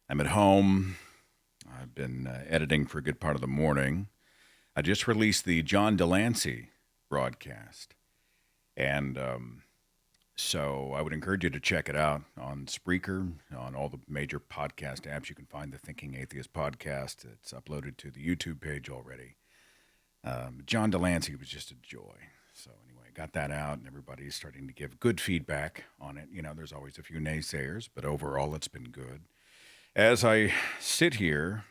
I'm at home. I've been editing for a good part of the morning. I just released the John Delancey broadcast. And so I would encourage you to check it out on Spreaker, on all the major podcast apps. You can find the Thinking Atheist podcast. It's uploaded to the YouTube page already. John Delancey was just a joy. So anyway, got that out, and everybody's starting to give good feedback on it. You know, there's always a few naysayers, but overall, it's been good. As I sit here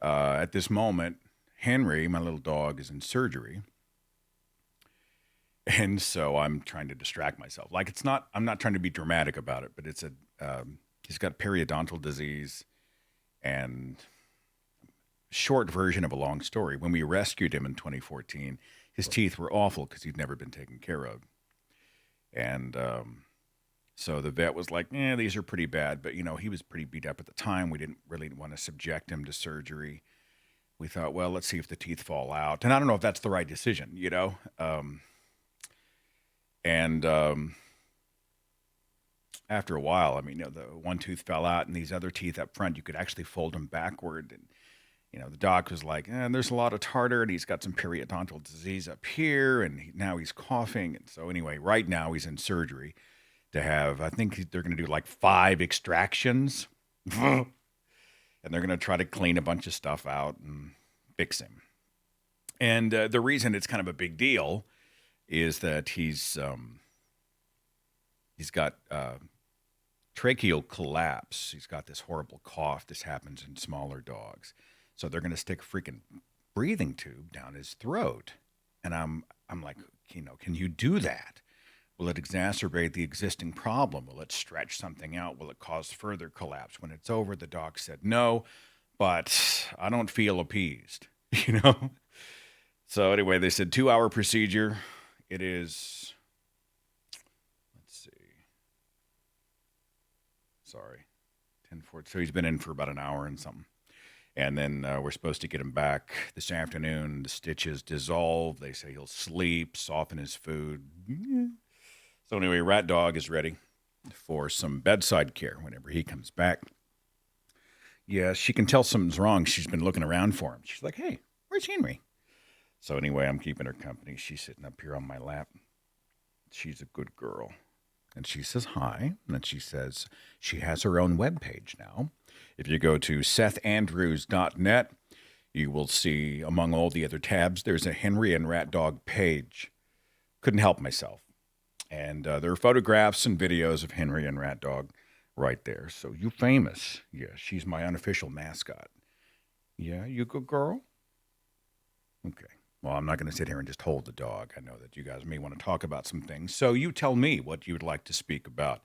at this moment, Henry, my little dog, is in surgery. And so I'm trying to distract myself. Like I'm not trying to be dramatic about it, but he's got periodontal disease, and short version of a long story. When we rescued him in 2014, his teeth were awful because he'd never been taken care of. And so the vet was like, these are pretty bad. But, he was pretty beat up at the time. We didn't really want to subject him to surgery. We thought, well, let's see if the teeth fall out. And I don't know if that's the right decision, And after a while, the one tooth fell out, and these other teeth up front, you could actually fold them backward. And, the doc was like, there's a lot of tartar, and he's got some periodontal disease up here, and now he's coughing. And so anyway, right now he's in surgery to have, I think they're going to do like 5 extractions. And they're going to try to clean a bunch of stuff out and fix him. And the reason it's kind of a big deal is that he's got tracheal collapse. He's got this horrible cough. This happens in smaller dogs. So they're going to stick a freaking breathing tube down his throat. And I'm like, can you do that? Will it exacerbate the existing problem? Will it stretch something out? Will it cause further collapse? When it's over, the doc said no, but I don't feel appeased, So anyway, they said 2-hour procedure. It is, let's see, sorry, 10:40. So he's been in for about an hour and something. And then we're supposed to get him back this afternoon. The stitches dissolve. They say he'll sleep, soften his food. So anyway, Rat Dog is ready for some bedside care whenever he comes back. Yeah, she can tell something's wrong. She's been looking around for him. She's like, hey, where's Henry? So anyway, I'm keeping her company. She's sitting up here on my lap. She's a good girl. And she says hi. And then she says she has her own webpage now. If you go to sethandrews.net, you will see among all the other tabs, there's a Henry and Rat Dog page. Couldn't help myself. And there are photographs and videos of Henry and Rat Dog right there. So you famous. Yeah, she's my unofficial mascot. Yeah, you good girl? Okay. Well, I'm not going to sit here and just hold the dog. I know that you guys may want to talk about some things. So you tell me what you would like to speak about.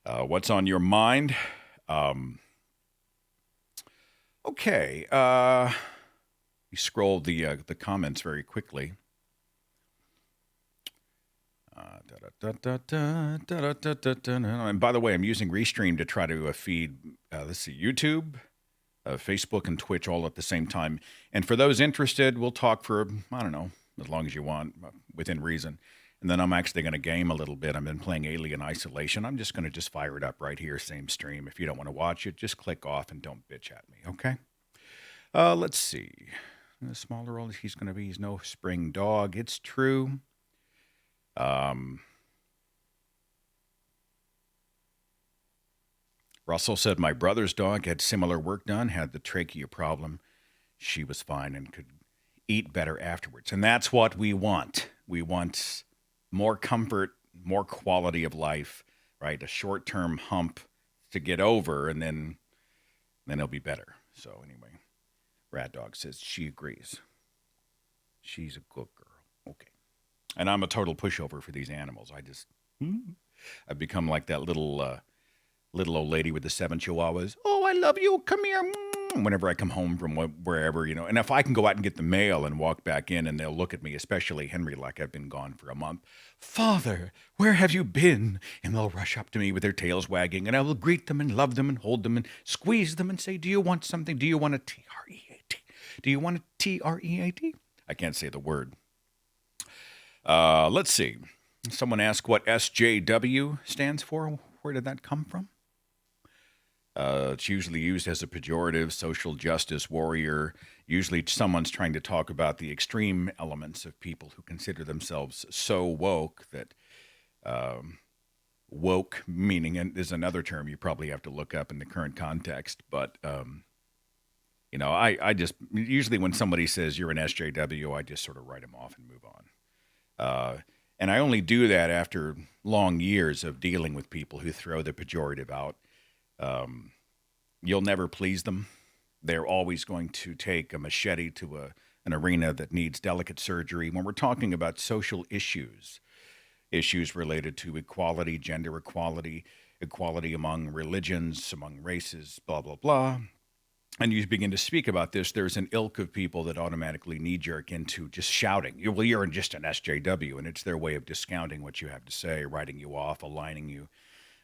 What's on your mind? Okay. You scrolled the comments very quickly. And by the way, I'm using Restream to try to feed, YouTube, Facebook, and Twitch all at the same time. And for those interested, we'll talk for, I don't know, as long as you want, within reason. And then I'm actually going to game a little bit. I've been playing Alien Isolation. I'm just going to fire it up right here, same stream. If you don't want to watch it, just click off and don't bitch at me, okay? Let's see. The smaller old he's going to be, he's no spring dog. It's true. Russell said my brother's dog had similar work done, had the trachea problem. She was fine and could eat better afterwards. And that's what we want. We want more comfort, more quality of life, right? A short-term hump to get over, and then it'll be better. So anyway, Rat Dog says she agrees. She's a good girl. Okay. And I'm a total pushover for these animals. I've become like that little old lady with the 7 chihuahuas. Oh, I love you. Come here. Whenever I come home from wherever, and if I can go out and get the mail and walk back in, and they'll look at me, especially Henry, like I've been gone for a month. Father, where have you been? And they'll rush up to me with their tails wagging, and I will greet them and love them and hold them and squeeze them and say, do you want something? Do you want a T-R-E-A-T? Do you want a T-R-E-A-T? I can't say the word. Let's see. Someone asked what SJW stands for. Where did that come from? It's usually used as a pejorative, social justice warrior. Usually, someone's trying to talk about the extreme elements of people who consider themselves so woke that um, woke meaning and is another term you probably have to look up in the current context. But I just usually when somebody says you're an SJW, I just sort of write them off and move on. Uh, and I only do that after long years of dealing with people who throw the pejorative out. Um, you'll never please them. They're always going to take a machete to an arena that needs delicate surgery. When we're talking about social issues, issues related to equality, gender equality, equality among religions, among races, blah, blah, blah, and you begin to speak about this, there's an ilk of people that automatically knee jerk into just shouting, well, you're just an SJW. And it's their way of discounting what you have to say, writing you off, aligning you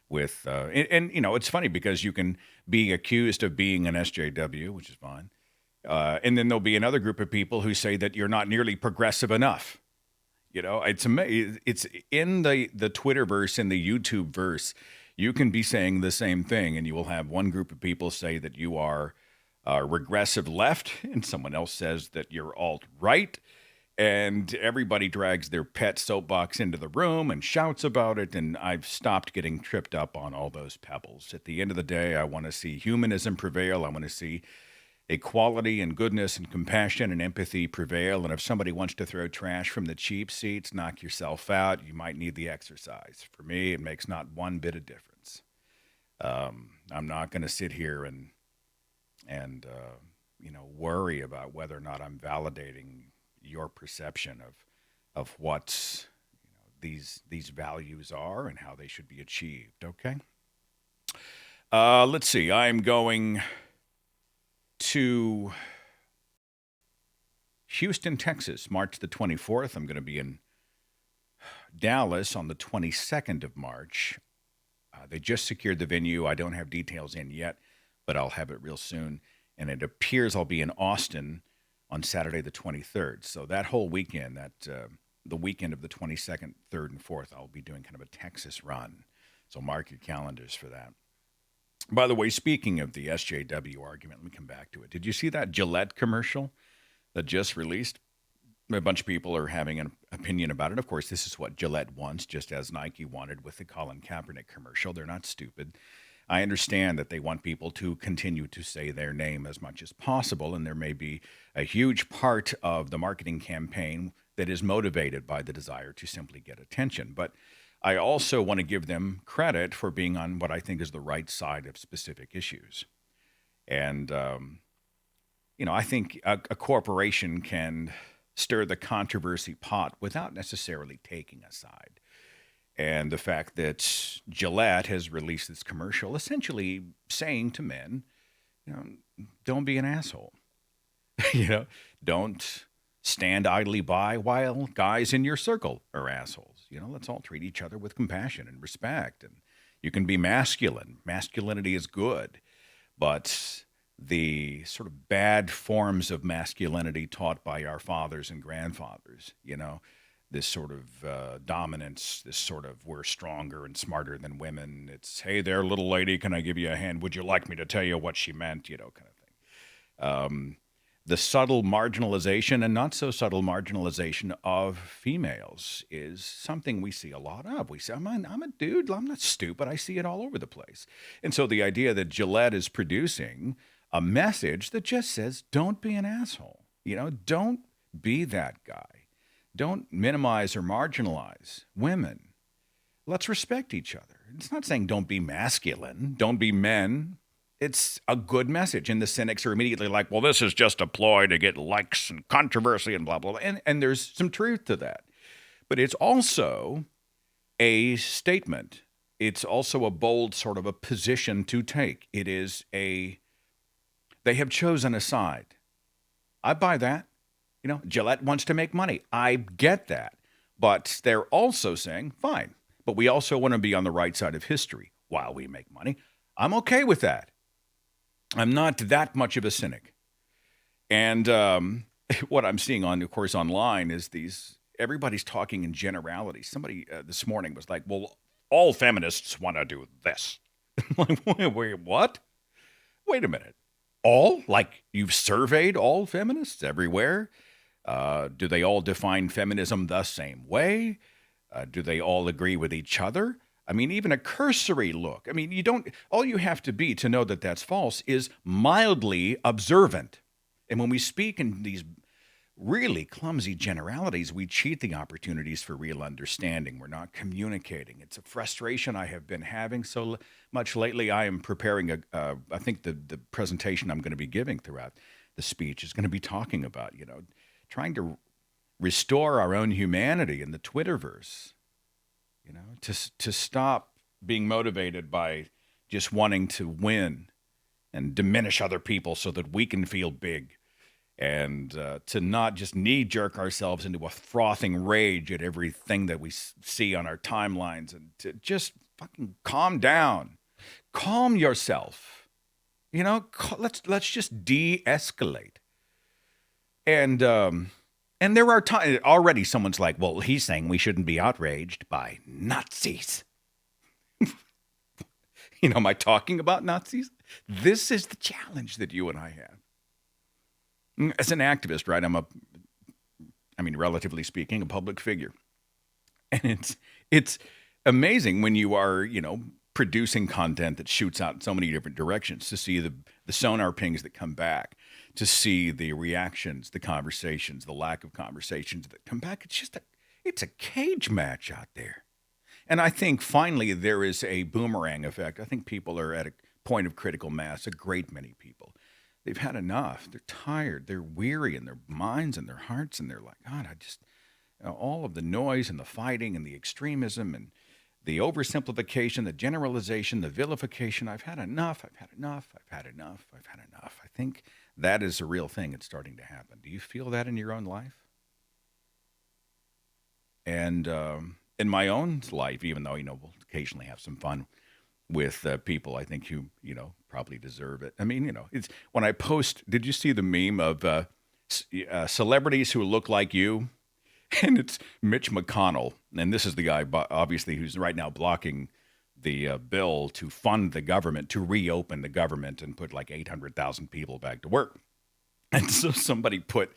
with, it's funny because you can be accused of being an SJW, which is fine. And then there'll be another group of people who say that you're not nearly progressive enough. It's amazing. It's in the Twitterverse and the YouTube verse. You can be saying the same thing, and you will have one group of people say that you are regressive left, and someone else says that you're alt right, and everybody drags their pet soapbox into the room and shouts about it. And I've stopped getting tripped up on all those pebbles. At the end of the day, I want to see humanism prevail. I want to see equality and goodness and compassion and empathy prevail. And if somebody wants to throw trash from the cheap seats, knock yourself out. You might need the exercise. For me, it makes not one bit of difference. I'm not going to sit here and worry about whether or not I'm validating your perception of what these values are and how they should be achieved. Okay. Let's see. I'm going to Houston, Texas, March the 24th. I'm going to be in Dallas on the 22nd of March. They just secured the venue. I don't have details in yet, but I'll have it real soon. And it appears I'll be in Austin on Saturday the 23rd. So that whole weekend, the weekend of the 22nd, 3rd, and 4th, I'll be doing kind of a Texas run. So mark your calendars for that. By the way, speaking of the SJW argument, let me come back to it. Did you see that Gillette commercial that just released? A bunch of people are having an opinion about it. Of course, this is what Gillette wants, just as Nike wanted with the Colin Kaepernick commercial. They're not stupid. I understand that they want people to continue to say their name as much as possible, and there may be a huge part of the marketing campaign that is motivated by the desire to simply get attention. But I also want to give them credit for being on what I think is the right side of specific issues. And, I think a corporation can stir the controversy pot without necessarily taking a side. And the fact that Gillette has released this commercial essentially saying to men, don't be an asshole. Don't stand idly by while guys in your circle are assholes. Let's all treat each other with compassion and respect. And you can be masculine. Masculinity is good. But the sort of bad forms of masculinity taught by our fathers and grandfathers, this sort of dominance, this sort of we're stronger and smarter than women. It's, hey there, little lady, can I give you a hand? Would you like me to tell you what she meant? Kind of thing. The subtle marginalization and not so subtle marginalization of females is something we see a lot of. We say, I'm a dude, I'm not stupid. I see it all over the place. And so the idea that Gillette is producing a message that just says, don't be an asshole. Don't be that guy. Don't minimize or marginalize women. Let's respect each other. It's not saying don't be masculine, don't be men. It's a good message. And the cynics are immediately like, well, this is just a ploy to get likes and controversy and blah, blah, blah. And there's some truth to that. But it's also a statement. It's also a bold sort of a position to take. They have chosen a side. I buy that. Gillette wants to make money. I get that. But they're also saying, fine, but we also want to be on the right side of history while we make money. I'm okay with that. I'm not that much of a cynic. And what I'm seeing of course, online is everybody's talking in generalities. Somebody this morning was like, well, all feminists want to do this. I'm like, wait, what? Wait a minute. All? Like you've surveyed all feminists everywhere? Do they all define feminism the same way? Do they all agree with each other? I mean, even a cursory look. I mean, all you have to be to know that that's false is mildly observant. And when we speak in these really clumsy generalities, we cheat the opportunities for real understanding. We're not communicating. It's a frustration I have been having so much lately. I am preparing I think the presentation I'm going to be giving throughout the speech is going to be talking about, trying to restore our own humanity in the Twitterverse, to stop being motivated by just wanting to win and diminish other people so that we can feel big, and to not just knee-jerk ourselves into a frothing rage at everything that we see on our timelines, and to just fucking calm down. Calm yourself. Let's just de-escalate. And there are times already someone's like, well, he's saying we shouldn't be outraged by Nazis. Am I talking about Nazis? This is the challenge that you and I have. As an activist, right, relatively speaking, a public figure. And it's amazing when you are, producing content that shoots out in so many different directions, to see the sonar pings that come back, to see the reactions, the conversations, the lack of conversations that come back. It's a cage match out there. And I think finally there is a boomerang effect. I think people are at a point of critical mass, a great many people. They've had enough. They're tired. They're weary in their minds and their hearts. And they're like, God, all of the noise and the fighting and the extremism and the oversimplification, the generalization, the vilification. I've had enough. I've had enough. I've had enough. I've had enough. I think that is a real thing. It's starting to happen. Do you feel that in your own life? And in my own life, even though, we'll occasionally have some fun with people, I think who, probably deserve it. I mean, it's when I post, did you see the meme of celebrities who look like you? And it's Mitch McConnell. And this is the guy, obviously, who's right now blocking the bill to fund the government, to reopen the government and put like 800,000 people back to work. And so somebody put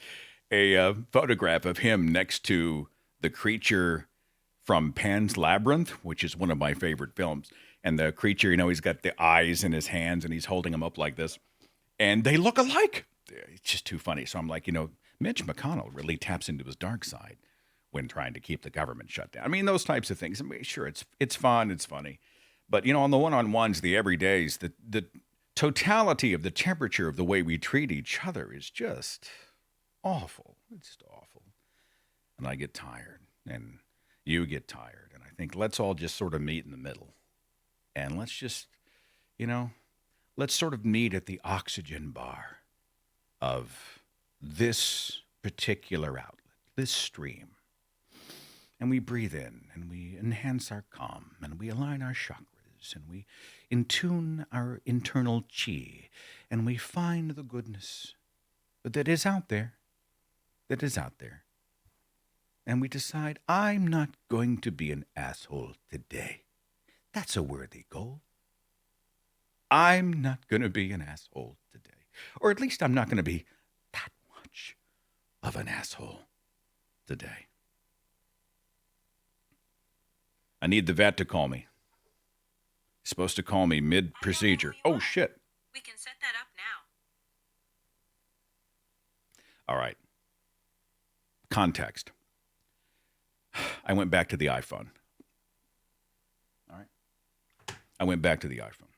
a photograph of him next to the creature from Pan's Labyrinth, which is one of my favorite films. And the creature, he's got the eyes in his hands and he's holding them up like this. And they look alike. It's just too funny. So I'm like, Mitch McConnell really taps into his dark side when trying to keep the government shut down. I mean, those types of things. I mean, sure, it's fun, it's funny. But, on the one-on-ones, the everydays, the totality of the temperature of the way we treat each other is just awful. It's just awful. And I get tired, and you get tired. And I think let's all just sort of meet in the middle. And let's just, let's sort of meet at the oxygen bar of this particular outlet, this stream. And we breathe in, and we enhance our calm, and we align our chakras, and we intune our internal chi, and we find the goodness that is out there, And we decide, I'm not going to be an asshole today. That's a worthy goal. I'm not going to be an asshole today. Or at least I'm not going to be that much of an asshole today. I need the vet to call me. He's supposed to call me mid-procedure. Oh, shit. We can set that up now. All right. Context. I went back to the iPhone. All right. I went back to the iPhone.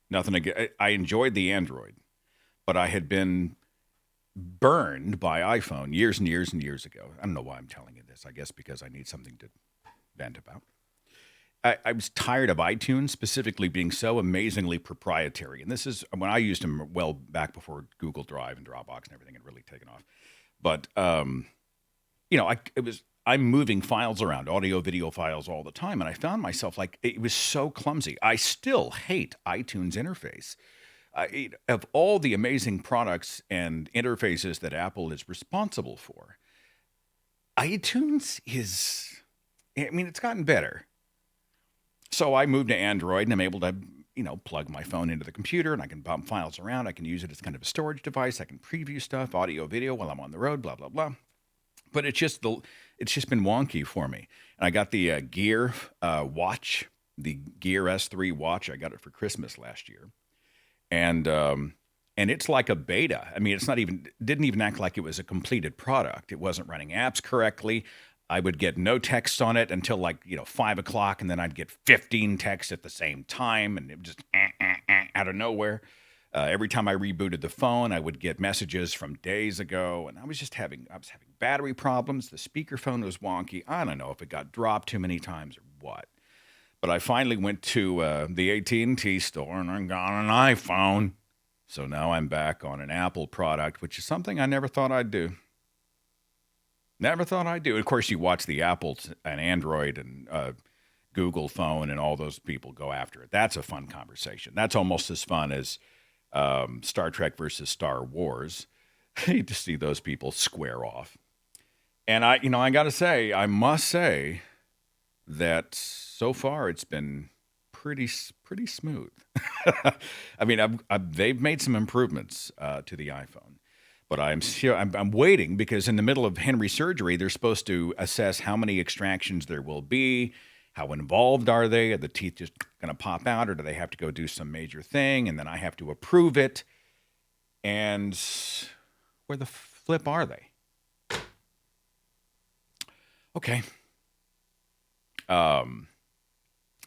Nothing again. I enjoyed the Android, but I had been burned by iPhone years and years and years ago. I don't know why I'm telling you this. I guess because I need something to vent about. I was tired of iTunes specifically being so amazingly proprietary. And this is when I used them well back before Google Drive and Dropbox and everything had really taken off. But, I'm moving files around, audio, video files all the time. And I found myself like, it was so clumsy. I still hate iTunes interface. Of all the amazing products and interfaces that Apple is responsible for, iTunes is, it's gotten better. So I moved to Android and I'm able to, plug my phone into the computer and I can bump files around. I can use it as kind of a storage device. I can preview stuff, audio, video while I'm on the road, blah, blah, blah. But it's just been wonky for me. And I got the Gear watch, the Gear S3 watch. I got it for Christmas last year. And it's like a beta. I mean, didn't even act like it was a completed product. It wasn't running apps correctly. I would get no texts on it until 5 o'clock, and then I'd get 15 texts at the same time, and it would just out of nowhere. Every time I rebooted the phone, I would get messages from days ago, and I was having battery problems. The speakerphone was wonky. I don't know if it got dropped too many times or what. But I finally went to the AT&T store, and I got an iPhone. So now I'm back on an Apple product, which is something I never thought I'd do. Never thought I'd do. Of course, you watch the Apple and Android and Google phone and all those people go after it. That's a fun conversation. That's almost as fun as Star Trek versus Star Wars. I hate to see those people square off. And I must say that so far it's been pretty smooth. I mean, they've made some improvements to the iPhone. But I'm waiting because in the middle of Henry's surgery, they're supposed to assess how many extractions there will be, how involved are they? Are the teeth just going to pop out, or do they have to go do some major thing? And then I have to approve it. And where the flip are they? Okay.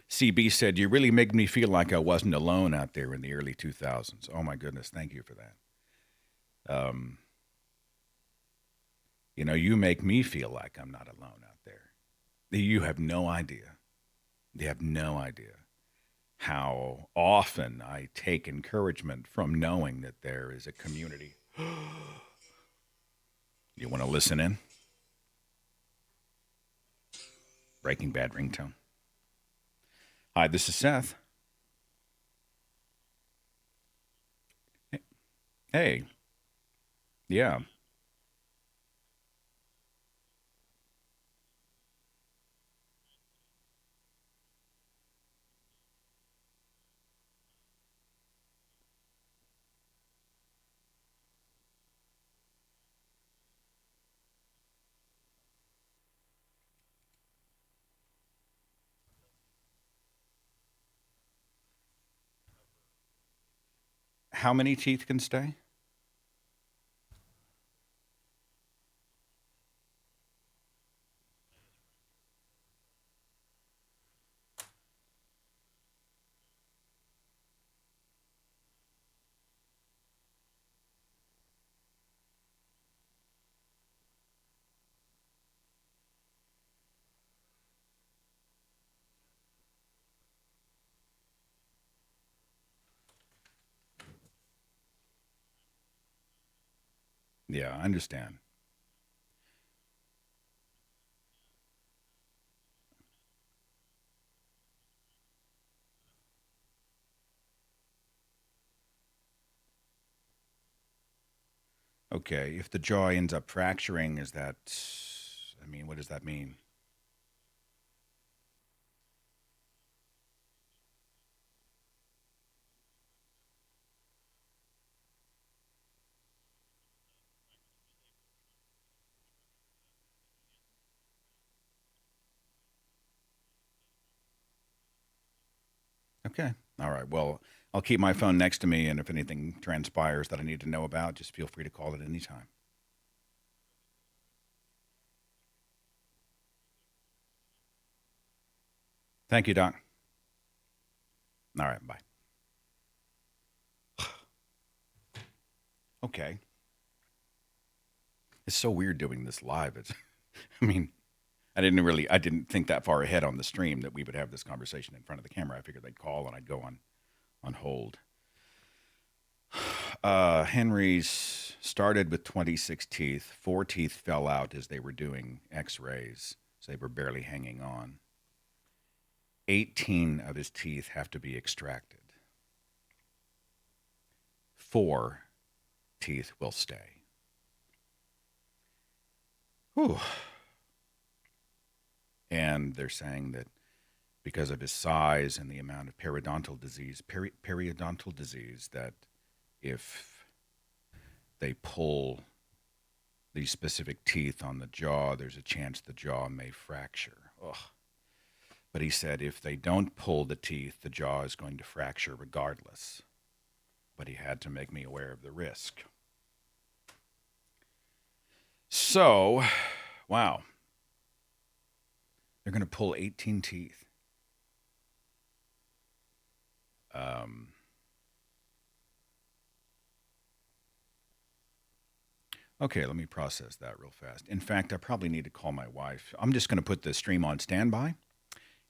CB said, "You really make me feel like I wasn't alone out there in the early 2000s. Oh, my goodness. Thank you for that. You make me feel like I'm not alone out there. You have no idea. You have no idea how often I take encouragement from knowing that there is a community." You want to listen in? Breaking Bad ringtone. Hi, this is Seth. Hey. Yeah. How many teeth can stay? Yeah, I understand. Okay, if the jaw ends up fracturing, what does that mean? Okay. All right. Well, I'll keep my phone next to me, and if anything transpires that I need to know about, just feel free to call at any time. Thank you, Doc. All right. Bye. Okay. It's so weird doing this live. I mean, I didn't think that far ahead on the stream that we would have this conversation in front of the camera. I figured they'd call and I'd go on hold. Henry's started with 26 teeth. 4 teeth fell out as they were doing x-rays, so they were barely hanging on. 18 of his teeth have to be extracted. 4 teeth will stay. Whew. And they're saying that because of his size and the amount of periodontal disease, that if they pull these specific teeth on the jaw, there's a chance the jaw may fracture. Ugh. But he said if they don't pull the teeth, the jaw is going to fracture regardless. But he had to make me aware of the risk. So, wow. They're going to pull 18 teeth. Okay, let me process that real fast. In fact, I probably need to call my wife. I'm just going to put the stream on standby,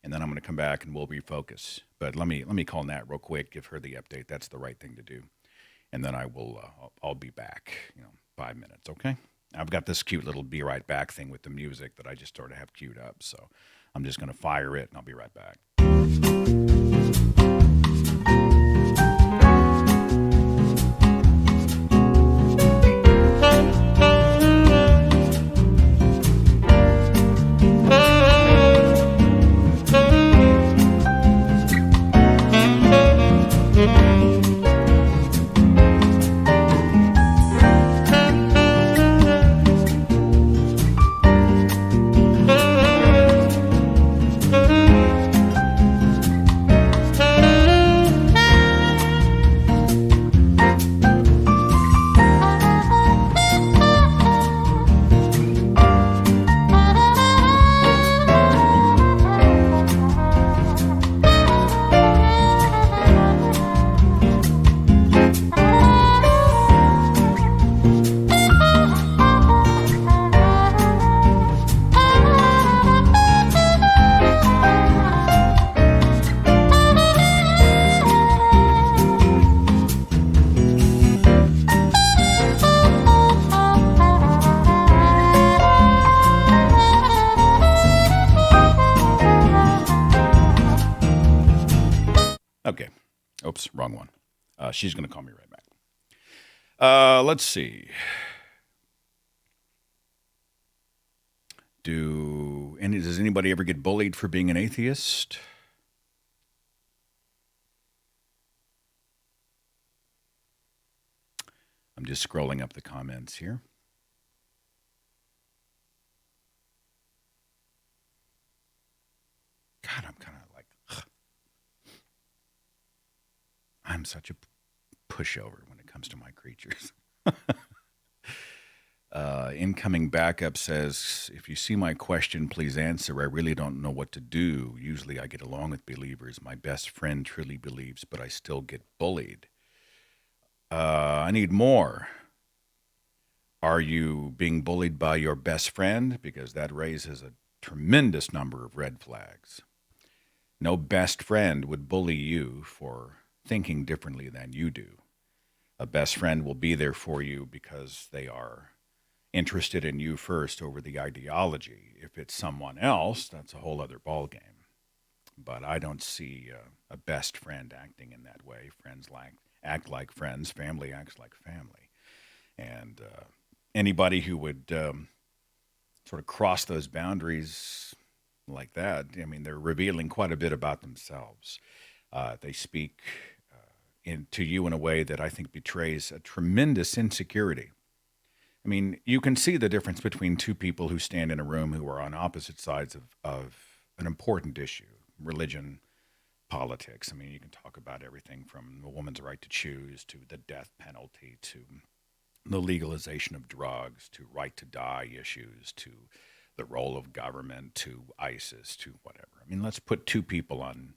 and then I'm going to come back and we'll refocus. But let me call Nat real quick, give her the update. That's the right thing to do, and then I'll be back. 5 minutes. Okay. I've got this cute little be right back thing with the music that I just sort of have queued up, so I'm just going to fire it and I'll be right back. Okay. Oops, wrong one. She's going to call me right back. Let's see. Does anybody ever get bullied for being an atheist? I'm just scrolling up the comments here. God, I'm kind of like, ugh. I'm such a pushover when it comes to my creatures. Incoming backup says, if you see my question, please answer. I really don't know what to do. Usually I get along with believers. My best friend truly believes, but I still get bullied. I need more. Are you being bullied by your best friend? Because that raises a tremendous number of red flags. No best friend would bully you for thinking differently than you do. A best friend will be there for you because they are interested in you first over the ideology. If it's someone else, that's a whole other ballgame. But I don't see a best friend acting in that way. Friends act like friends. Family acts like family. And anybody who would sort of cross those boundaries like that, I mean, they're revealing quite a bit about themselves. They speak to you in a way that I think betrays a tremendous insecurity. I mean, you can see the difference between two people who stand in a room who are on opposite sides of an important issue, religion, politics. I mean, you can talk about everything from a woman's right to choose to the death penalty to the legalization of drugs to right to die issues to the role of government to ISIS to whatever. I mean, let's put two people on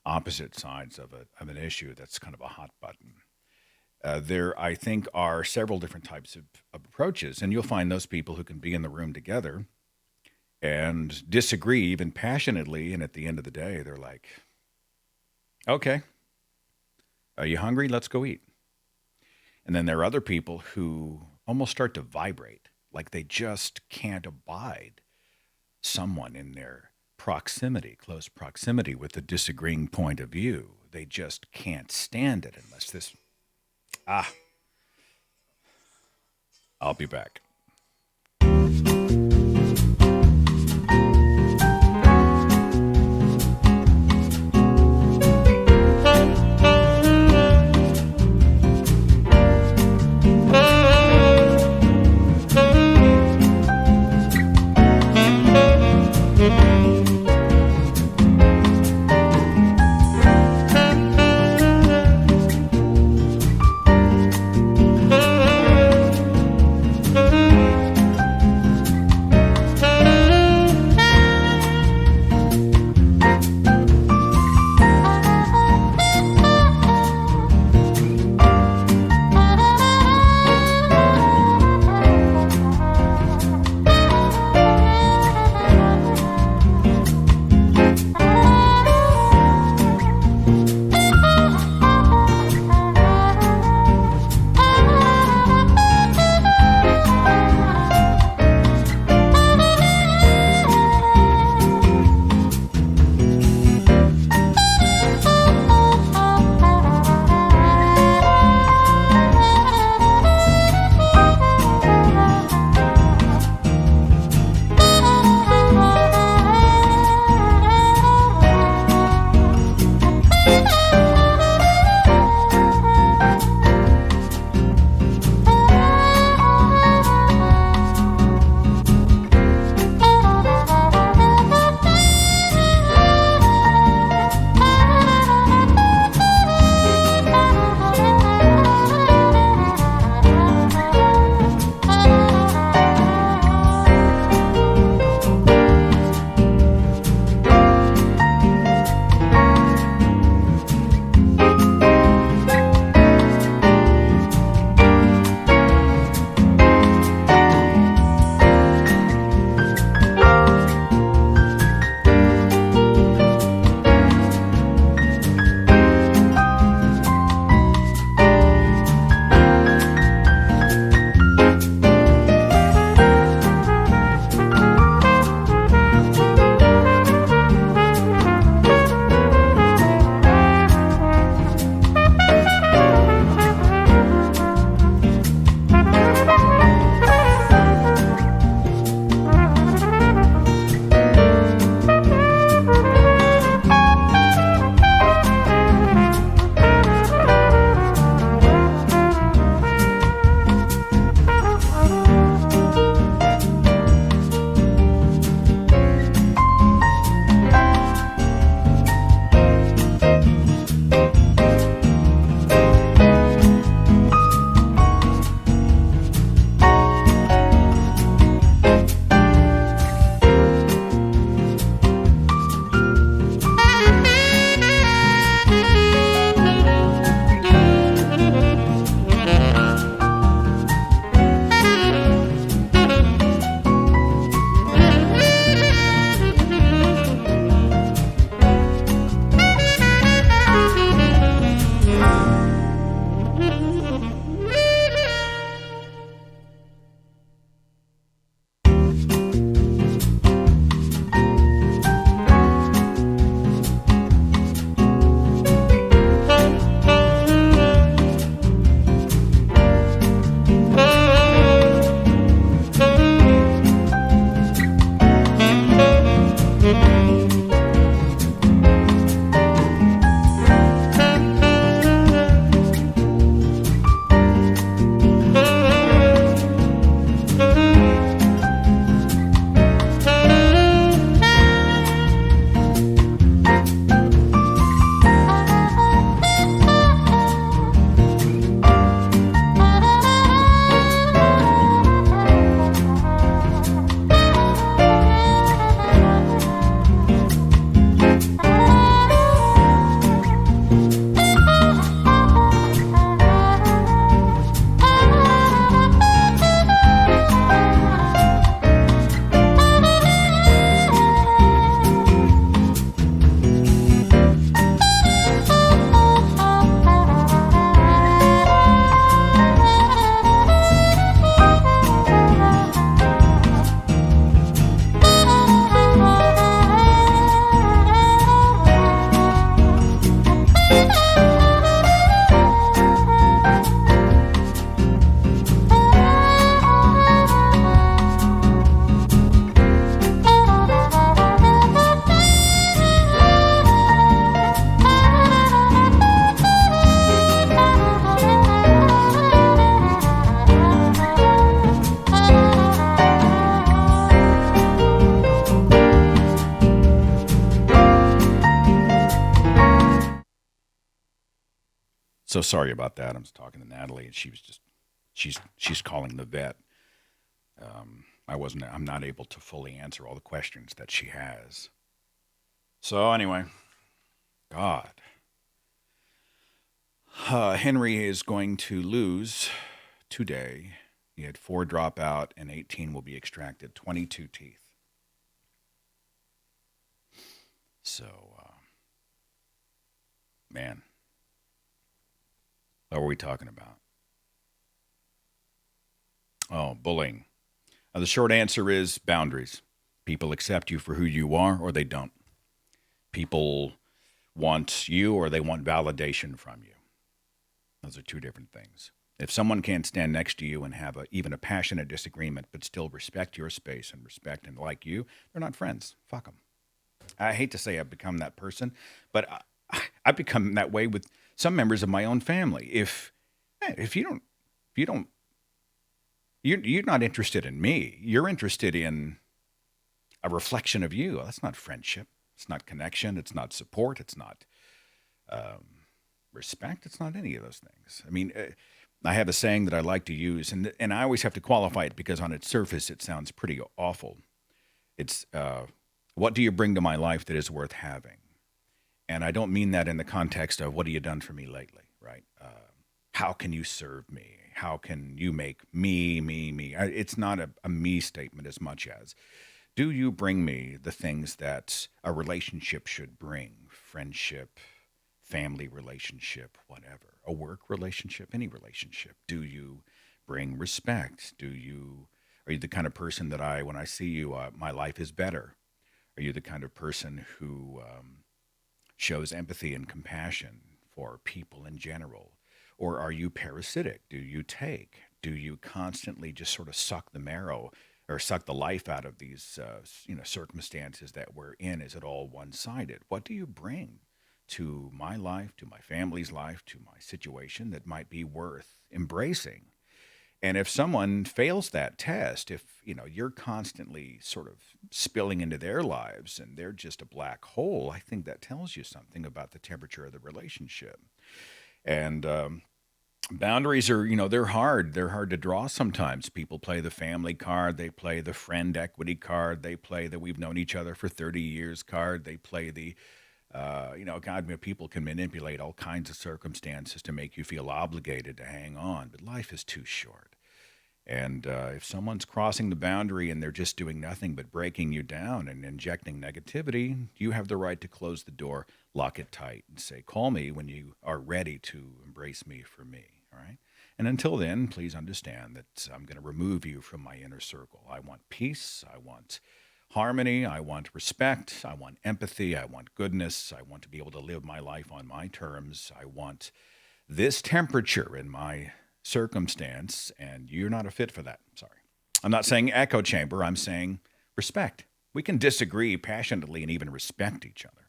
opposite sides of an issue that's kind of a hot button. There, I think, are several different types of approaches, and you'll find those people who can be in the room together and disagree even passionately, and at the end of the day, they're like, okay, are you hungry? Let's go eat. And then there are other people who almost start to vibrate, like they just can't abide someone in their proximity, close proximity with a disagreeing point of view. They just can't stand it unless this... I'll be back. So sorry about that. I was talking to Natalie, and she's calling the vet. I'm not able to fully answer all the questions that she has. So anyway, God, Henry is going to lose today. He had 4 drop out, and 18 will be extracted. 22 teeth. So, man, what were we talking about? Oh, bullying. The short answer is boundaries. People accept you for who you are, or they don't. People want you, or they want validation from you. Those are 2 different things. If someone can't stand next to you and have even a passionate disagreement, but still respect your space and respect and like you, they're not friends. Fuck them. I hate to say I've become that person, but I've become that way with some members of my own family. If you don't, you're not interested in me. You're interested in a reflection of you. That's not friendship. It's not connection. It's not support. It's not respect. It's not any of those things. I mean, I have a saying that I like to use, and I always have to qualify it because on its surface it sounds pretty awful. It's what do you bring to my life that is worth having? And I don't mean that in the context of what have you done for me lately, right? How can you serve me? How can you make me, me, me? It's not a me statement as much as, do you bring me the things that a relationship should bring? Friendship, family relationship, whatever. A work relationship, any relationship. Do you bring respect? Are you the kind of person that when I see you, my life is better? Are you the kind of person who shows empathy and compassion for people in general? Or are you parasitic? Do you take? Do you constantly just sort of suck the marrow or suck the life out of these circumstances that we're in? Is it all one-sided? What do you bring to my life, to my family's life, to my situation that might be worth embracing? And if someone fails that test, if you're constantly sort of spilling into their lives and they're just a black hole, I think that tells you something about the temperature of the relationship. And boundaries are, they're hard. They're hard to draw sometimes. People play the family card. They play the friend equity card. They play the we've known each other for 30 years card. They play the people can manipulate all kinds of circumstances to make you feel obligated to hang on, but life is too short. And if someone's crossing the boundary and they're just doing nothing but breaking you down and injecting negativity, you have the right to close the door, lock it tight, and say, call me when you are ready to embrace me for me, all right? And until then, please understand that I'm going to remove you from my inner circle. I want peace. I want harmony. I want respect. I want empathy. I want goodness. I want to be able to live my life on my terms. I want this temperature in my circumstance, and you're not a fit for that. Sorry. I'm not saying echo chamber. I'm saying respect. We can disagree passionately and even respect each other.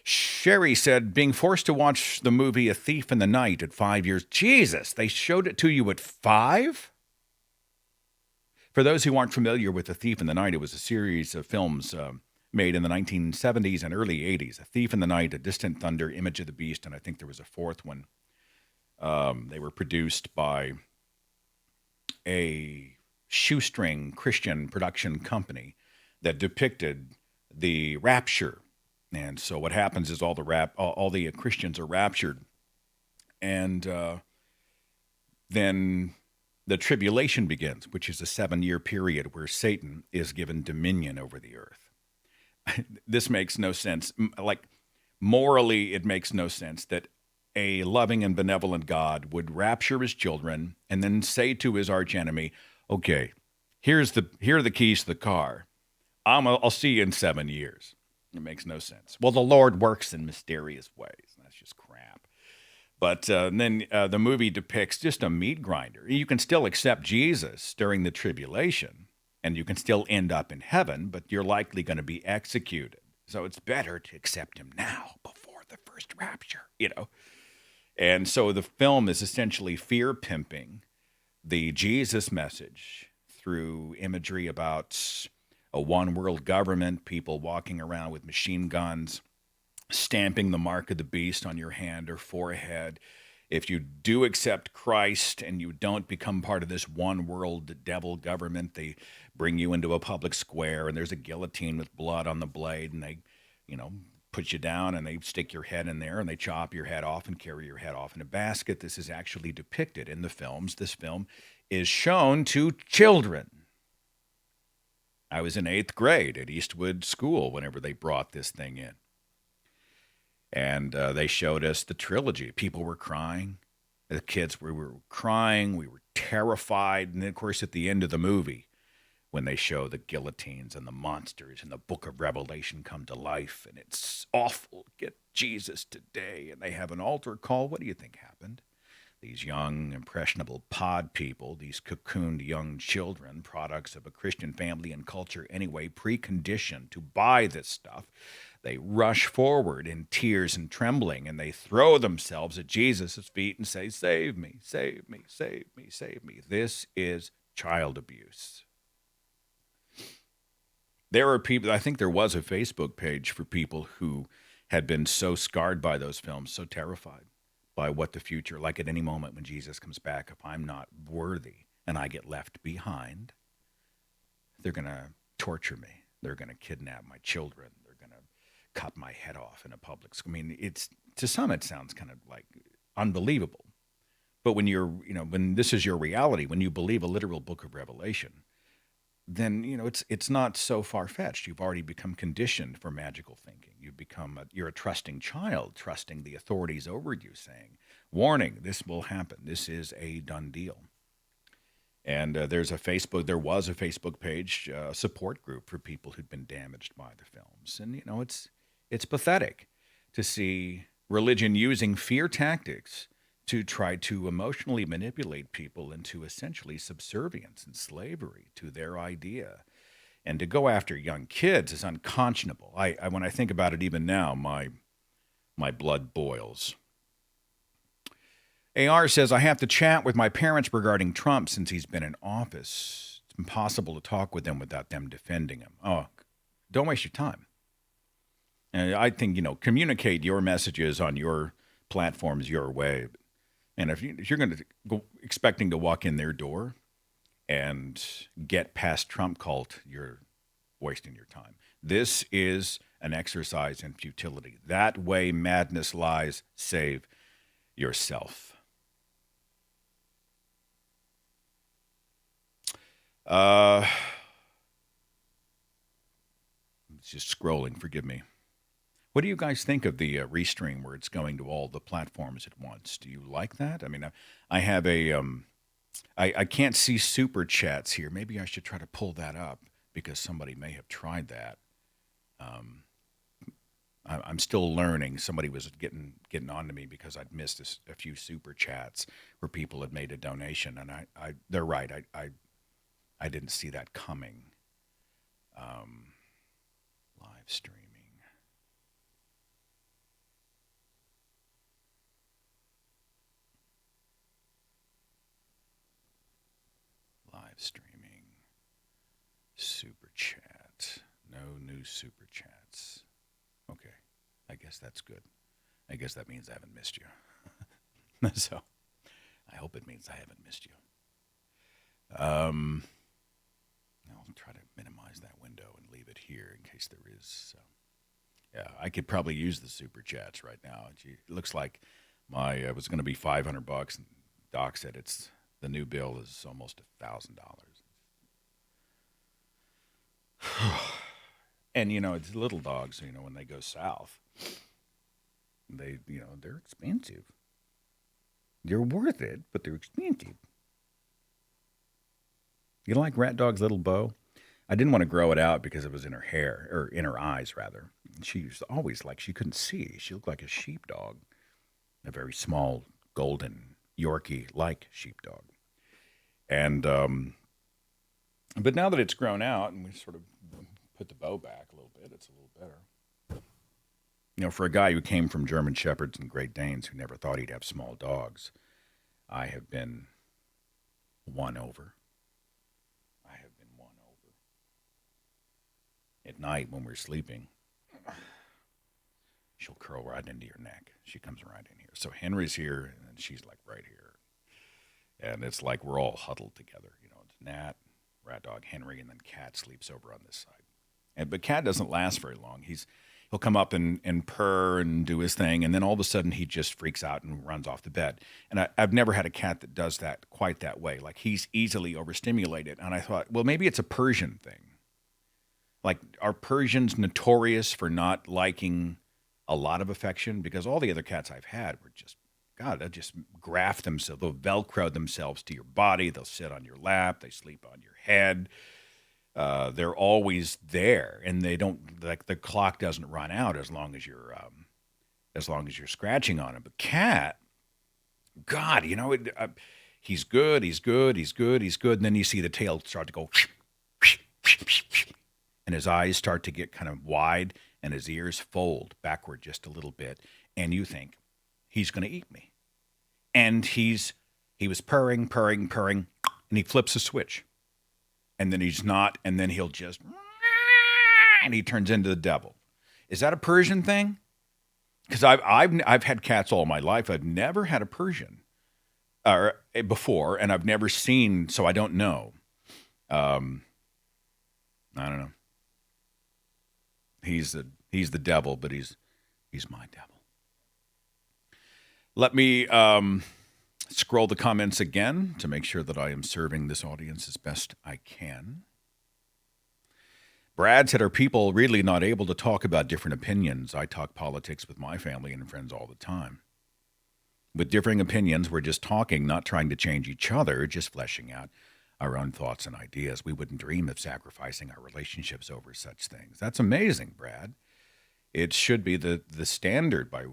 Sherry said, being forced to watch the movie A Thief in the Night at 5 years. Jesus, they showed it to you at 5? For those who aren't familiar with A Thief in the Night, it was a series of films made in the 1970s and early 80s. A Thief in the Night, A Distant Thunder, Image of the Beast, and I think there was a fourth one. They were produced by a shoestring Christian production company that depicted the rapture. And so what happens is all the Christians are raptured, and then the tribulation begins, which is a 7-year period where Satan is given dominion over the earth. This makes no sense. Like, morally, it makes no sense that a loving and benevolent God would rapture his children and then say to his archenemy, okay, here are the keys to the car. I'll see you in 7 years. It makes no sense. Well, the Lord works in mysterious ways. That's just crap. But then the movie depicts just a meat grinder. You can still accept Jesus during the tribulation, and you can still end up in heaven, but you're likely going to be executed. So it's better to accept him now before the first rapture, And so the film is essentially fear pimping the Jesus message through imagery about a one world government, people walking around with machine guns, stamping the mark of the beast on your hand or forehead, if you do accept Christ and you don't become part of this one world devil government, they bring you into a public square and there's a guillotine with blood on the blade and they, you know, put you down and they stick your head in there and they chop your head off and carry your head off in a basket. This is actually depicted in the films. This film is shown to children. I was in 8th grade at Eastwood School whenever they brought this thing in. And they showed us the trilogy. People were crying. The kids were crying. We were terrified. And then, of course, at the end of the movie, when they show the guillotines and the monsters and the book of Revelation come to life, and it's awful. Get Jesus today. And they have an altar call. What do you think happened? These young, impressionable pod people, these cocooned young children, products of a Christian family and culture anyway, preconditioned to buy this stuff, they rush forward in tears and trembling, and they throw themselves at Jesus' feet and say, "Save me, save me, save me, save me." This is child abuse. There are people, I think there was a Facebook page for people who had been so scarred by those films, so terrified by what the future, like at any moment when Jesus comes back, if I'm not worthy and I get left behind, they're going to torture me. They're going to kidnap my children. They're going to cut my head off in a public school. I mean, it's, to some it sounds kind of like unbelievable. But when you're, when this is your reality, when you believe a literal book of Revelation, then, it's not so far-fetched. You've already become conditioned for magical thinking. You're a trusting child, trusting the authorities over you, saying, "Warning, this will happen. This is a done deal." And there was a Facebook page, support group for people who'd been damaged by the films. And, it's pathetic to see religion using fear tactics to try to emotionally manipulate people into essentially subservience and slavery to their idea. And to go after young kids is unconscionable. When I think about it even now, my blood boils. AR says, "I have to chat with my parents regarding Trump since he's been in office. It's impossible to talk with them without them defending him." Oh, don't waste your time. And I think, communicate your messages on your platforms your way. And if you're going to go expecting to walk in their door and get past Trump cult, you're wasting your time. This is an exercise in futility. That way madness lies. Save yourself. Just scrolling, forgive me. What do you guys think of the Restream where it's going to all the platforms at once? Do you like that? I mean, I have I can't see super chats here. Maybe I should try to pull that up because somebody may have tried that. I'm still learning. Somebody was getting on to me because I'd missed a few super chats where people had made a donation, and they're right. I didn't see that coming. Live streaming. Live streaming. Super chat. No new super chats. Okay. I guess that's good. I guess that means I haven't missed you. So I hope it means I haven't missed you. I'll try to minimize that window and leave it here in case there is. Yeah, I could probably use the super chats right now. It looks like it was going to be $500, and Doc said the new bill is almost $1,000. And it's little dogs. When they go south, they're expensive. They're worth it, but they're expensive. You like Rat Dog's little bow? I didn't want to grow it out because it was in her hair, or in her eyes, rather. She was always she couldn't see. She looked like a sheepdog, a very small, golden, Yorkie-like sheepdog. And, but now that it's grown out and we sort of put the bow back a little bit, it's a little better. For a guy who came from German Shepherds and Great Danes who never thought he'd have small dogs, I have been won over. At night when we're sleeping, she'll curl right into your neck. She comes right in here. So Henry's here, and and she's like right here. And it's like we're all huddled together. It's Nat, rat dog Henry, and then Cat sleeps over on this side. But Cat doesn't last very long. He'll come up and purr and do his thing, and then all of a sudden he just freaks out and runs off the bed. And I've never had a cat that does that quite that way. Like he's easily overstimulated. And I thought, well, maybe it's a Persian thing. Like, are Persians notorious for not liking a lot of affection? Because all the other cats I've had were just, God, they'll just graft themselves, they'll Velcro themselves to your body, they'll sit on your lap, they sleep on your head. They're always there, and they don't, like, the clock doesn't run out as long as you're scratching on it. But cat, God, he's good, he's good, he's good, he's good, and then you see the tail start to go, and his eyes start to get kind of wide, and his ears fold backward just a little bit, and you think he's going to eat me. And he was purring, purring, purring, and he flips a switch. And then he's not, and then he'll just, and he turns into the devil. Is that a Persian thing? Because I've had cats all my life. I've never had a Persian before, and I've never seen, so I don't know. I don't know. He's the devil, but he's my devil. Let me scroll the comments again to make sure that I am serving this audience as best I can. Brad said, are people really not able to talk about different opinions? I talk politics with my family and friends all the time. With differing opinions, we're just talking, not trying to change each other, just fleshing out our own thoughts and ideas. We wouldn't dream of sacrificing our relationships over such things. That's amazing, Brad. It should be the standard by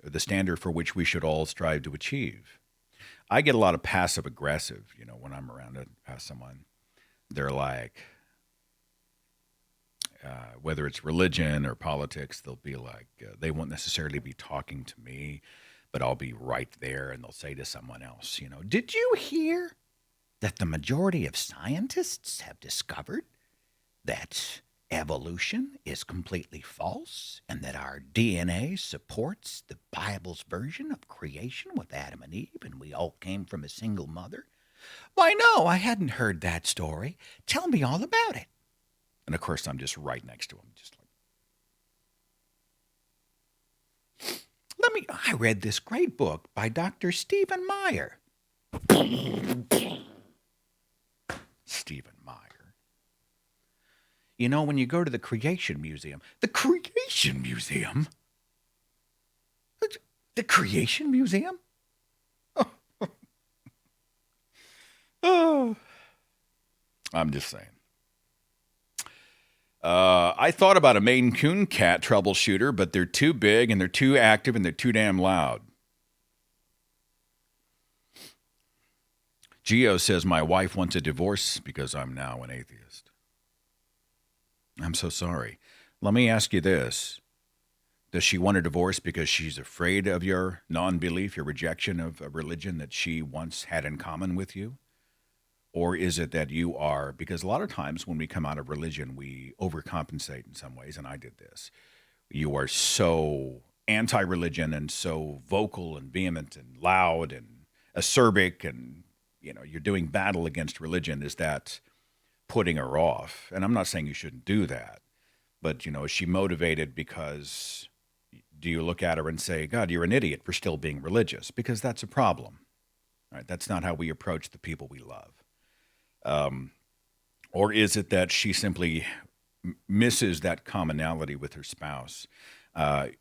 the standard for which we should all strive to achieve. I get a lot of passive aggressive, when I'm around someone. They're like, whether it's religion or politics, they'll be like, they won't necessarily be talking to me, but I'll be right there, and they'll say to someone else, did you hear that the majority of scientists have discovered that evolution is completely false and that our DNA supports the Bible's version of creation with Adam and Eve and we all came from a single mother? Why, no, I hadn't heard that story. Tell me all about it. And of course, I'm just right next to him, just like, I read this great book by Dr. Stephen Meyer. Stephen Meyer. When you go to the Creation Museum, the Creation Museum? The Creation Museum? Oh. I'm just saying. I thought about a Maine Coon cat troubleshooter, but they're too big and they're too active and they're too damn loud. Geo says, my wife wants a divorce because I'm now an atheist. I'm so sorry. Let me ask you this. Does she want a divorce because she's afraid of your non-belief, your rejection of a religion that she once had in common with you? Or is it that you are, because a lot of times when we come out of religion, we overcompensate in some ways, and I did this. You are so anti-religion and so vocal and vehement and loud and acerbic and, you're doing battle against religion. Is that putting her off? And I'm not saying you shouldn't do that, but, is she motivated because do you look at her and say, God, you're an idiot for still being religious? Because that's a problem, right? That's not how we approach the people we love. Or is it that she simply misses that commonality with her spouse?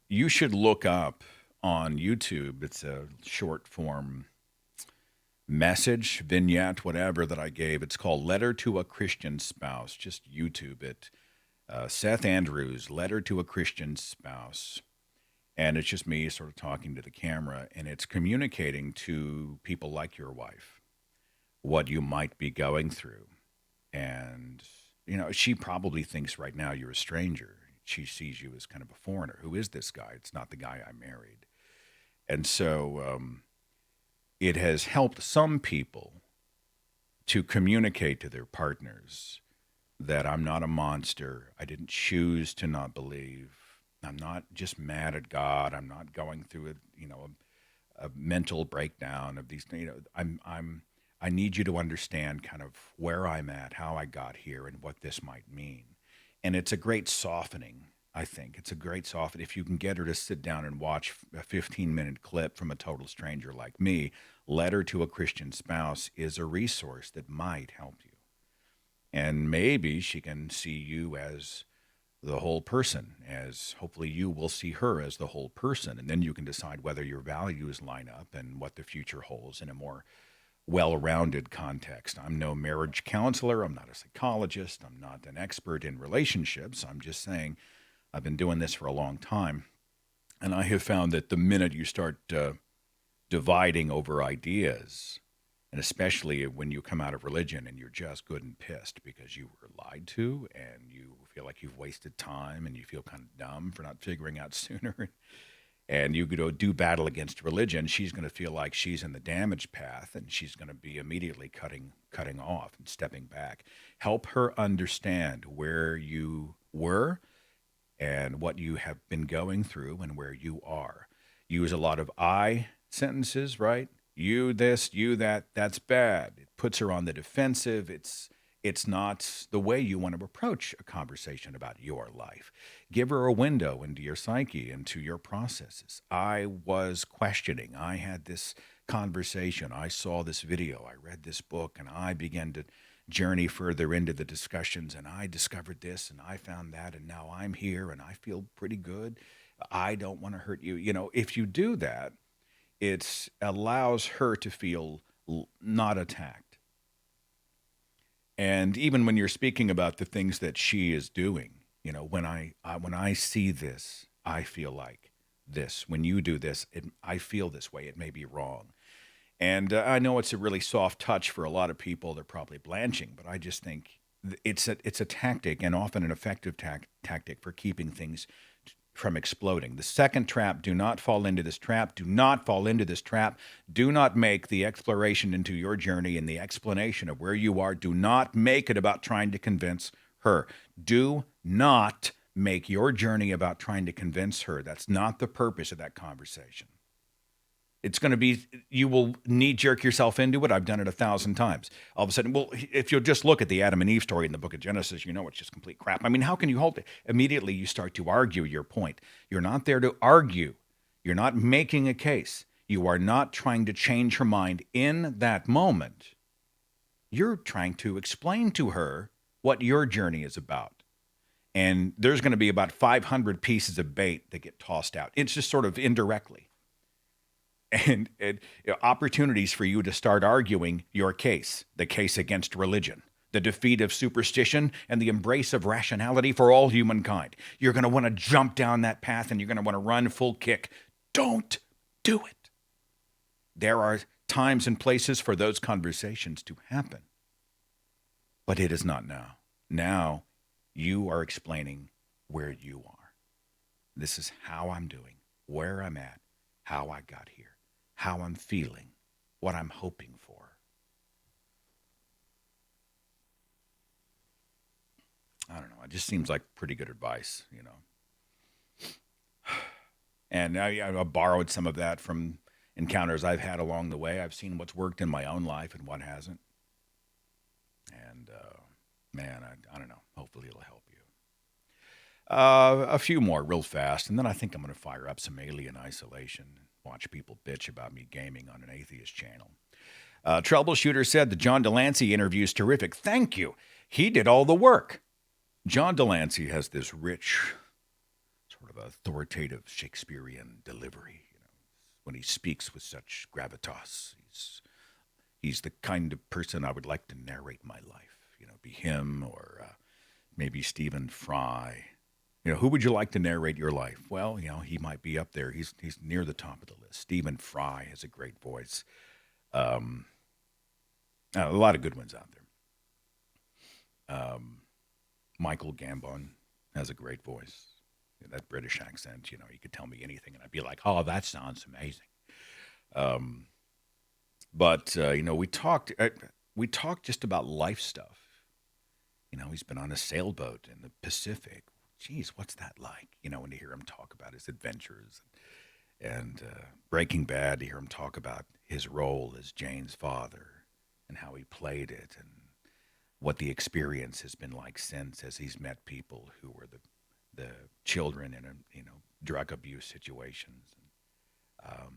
You should look up on YouTube. It's a short form message, vignette, whatever that I gave. It's called Letter to a Christian Spouse. Just YouTube it. Seth Andrews, Letter to a Christian Spouse. And it's just me sort of talking to the camera, and it's communicating to people like your wife what you might be going through. And, she probably thinks right now you're a stranger. She sees you as kind of a foreigner. Who is this guy? It's not the guy I married. And so it has helped some people to communicate to their partners that I'm not a monster. I didn't choose to not believe. I'm not just mad at God. I'm not going through a mental breakdown of these. I need you to understand kind of where I'm at, how I got here, and what this might mean. And it's a great softening. I think it's a great softening if you can get her to sit down and watch a 15-minute clip from a total stranger like me. Letter to a Christian Spouse is a resource that might help you. And maybe she can see you as the whole person, as hopefully you will see her as the whole person. And then you can decide whether your values line up and what the future holds in a more well rounded context. I'm no marriage counselor. I'm not a psychologist. I'm not an expert in relationships. I'm just saying I've been doing this for a long time. And I have found that the minute you start dividing over ideas, and especially when you come out of religion and you're just good and pissed because you were lied to and you feel like you've wasted time and you feel kind of dumb for not figuring out sooner, and you go do battle against religion, she's going to feel like she's in the damage path and she's going to be immediately cutting off and stepping back. Help her understand where you were and what you have been going through and where you are. Use a lot of I sentences, right? You this, you that, that's bad. It puts her on the defensive. It's not the way you want to approach a conversation about your life. Give her a window into your psyche, into your processes. I was questioning. I had this conversation. I saw this video. I read this book, and I began to journey further into the discussions, and I discovered this, and I found that, and now I'm here, and I feel pretty good. I don't want to hurt you. If you do that, it allows her to feel not attacked. And even when you're speaking about the things that she is doing, when I see this, I feel like this. When you do this, I feel this way. It may be wrong. And I know it's a really soft touch for a lot of people. They're probably blanching, but I just think it's a tactic, and often an effective tactic for keeping things from exploding. The second trap: do not fall into this trap. Do not fall into this trap. Do not make the exploration into your journey and the explanation of where you are, do not make it about trying to convince her. Do not make your journey about trying to convince her. That's not the purpose of that conversation. It's going to be, you will knee-jerk yourself into it. I've done it 1,000 times. All of a sudden, well, if you'll just look at the Adam and Eve story in the book of Genesis, it's just complete crap. I mean, how can you hold it? Immediately, you start to argue your point. You're not there to argue. You're not making a case. You are not trying to change her mind in that moment. You're trying to explain to her what your journey is about. And there's going to be about 500 pieces of bait that get tossed out. It's just sort of indirectly. And opportunities for you to start arguing your case, the case against religion, the defeat of superstition, and the embrace of rationality for all humankind. You're going to want to jump down that path, and you're going to want to run full kick. Don't do it. There are times and places for those conversations to happen, but it is not now. Now you are explaining where you are. This is how I'm doing, where I'm at, how I got here, how I'm feeling, what I'm hoping for. I don't know. It just seems like pretty good advice, And I borrowed some of that from encounters I've had along the way. I've seen what's worked in my own life and what hasn't. And, man, I don't know. Hopefully it'll help you. A few more real fast, and then I think I'm going to fire up some Alien Isolation and watch people bitch about me gaming on an atheist channel. Troubleshooter said the John Delancey interview is terrific. Thank you. He did all the work. John Delancey has this rich, sort of authoritative Shakespearean delivery. When he speaks with such gravitas, he's the kind of person I would like to narrate my life. Be him or maybe Stephen Fry. Who would you like to narrate your life? Well, he might be up there. He's near the top of the list. Stephen Fry has a great voice. A lot of good ones out there. Michael Gambon has a great voice. That British accent, you could tell me anything, and I'd be like, oh, that sounds amazing. But we talked just about life stuff. He's been on a sailboat in the Pacific. Geez, what's that like? When you hear him talk about his adventures. And Breaking Bad, to hear him talk about his role as Jane's father and how he played it and what the experience has been like since, as he's met people who were the children in drug abuse situations. Um,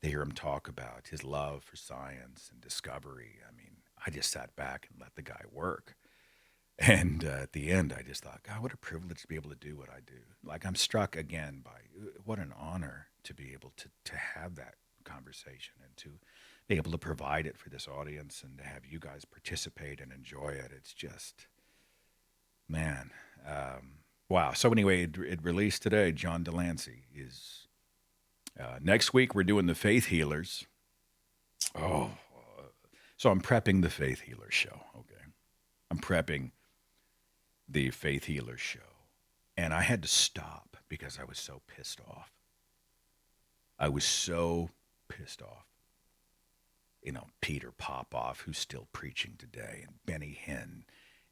to hear him talk about his love for science and discovery, I mean, I just sat back and let the guy work. And at the end, I just thought, God, what a privilege to be able to do what I do. Like, I'm struck again by what an honor to be able to have that conversation and to be able to provide it for this audience and to have you guys participate and enjoy it. It's just, man, wow. So anyway, it released today. John Delancey is next week. We're doing the Faith Healers. Oh, so I'm prepping the Faith Healers show. Okay, I'm prepping the Faith Healers show, and I had to stop because I was so pissed off. I was so pissed off. You know, Peter Popoff, who's still preaching today, and Benny Hinn,